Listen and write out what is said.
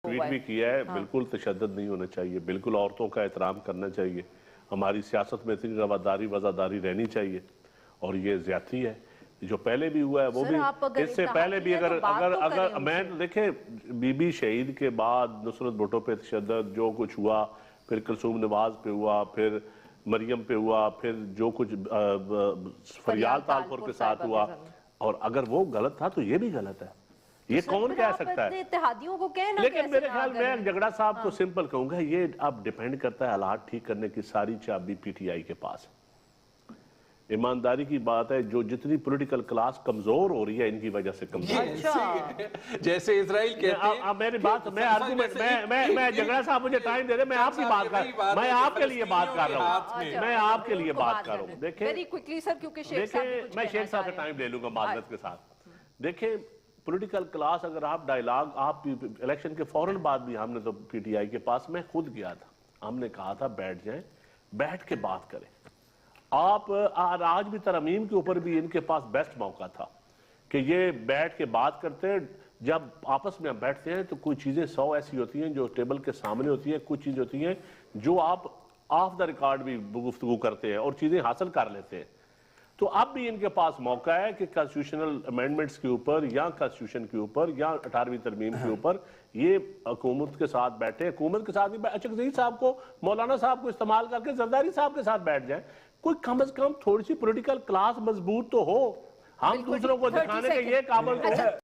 Tweet भी किया है, बिल्कुल तशद्दुद नहीं होना चाहिए, बिल्कुल औरतों का एहतराम करना चाहिए, हमारी सियासत में इतनी रवादारी वज़ादारी रहनी चाहिए, और ये ज़्यादती है जो पहले भी हुआ है वो भी, इससे पहले भी अगर मैं देखे बीबी शहीद के बाद नुसरत भुट्टो पे तशद्दुद जो कुछ हुआ, फिर कुलसूम नवाज पे हुआ, फिर मरियम पे हुआ, फिर जो कुछ फरियाल तालपुर के साथ हुआ, और अगर वो गलत था तो ये भी गलत है, ये कौन कह सकता है? इत्तेहादियों को कहना, लेकिन मेरे ख्याल में जगड़ा साहब को सिंपल कहूंगा, ये अब डिपेंड करता है, हालात ठीक करने की सारी चाबी पीटीआई के पास है। ईमानदारी की बात है, जो जितनी पॉलिटिकल क्लास कमजोर हो रही है इनकी वजह से कमजोर, जैसे इजराइल कहते हैं। मेरी बात, मैं आर्गुमेंट, मैं जगड़ा साहब मुझे टाइम दे रहे, मैं आपकी बात कर, मैं आपके लिए बात कर रहा हूँ, मैं आपके लिए बात कर रहा हूँ। देखिए मैं शेख साहब का टाइम ले लूंगा माजरत के साथ। देखिए पॉलिटिकल क्लास, अगर आप डायलॉग, आप इलेक्शन के फौरन बाद भी, हमने तो पीटीआई के पास मैं खुद गया था, हमने कहा था बैठ जाएं, बैठ के बात करें। आप आज भी तरमीम के ऊपर भी इनके पास बेस्ट मौका था कि ये बैठ के बात करते हैं। जब आपस में बैठते हैं तो कोई चीज़ें 100 ऐसी होती हैं जो टेबल के सामने होती हैं, कुछ चीज़ें होती हैं जो आप ऑफ द रिकॉर्ड भी गुफ्तगू करते हैं और चीज़ें हासिल कर लेते हैं। तो अब भी इनके पास मौका है कि कॉन्स्टिट्यूशनल अमेंडमेंट्स के ऊपर या कॉन्स्टिट्यूशन के ऊपर या 18वीं तरमीम के ऊपर ये हुकूमत के साथ बैठे, हुकूमत के साथ भी अचकज़ई साहब को, मौलाना साहब को इस्तेमाल करके जरदारी साहब के साथ बैठ जाए। कोई कम से कम थोड़ी सी पॉलिटिकल क्लास मजबूत तो हो, हम दूसरों को दिखाने के ये काबिल तो है।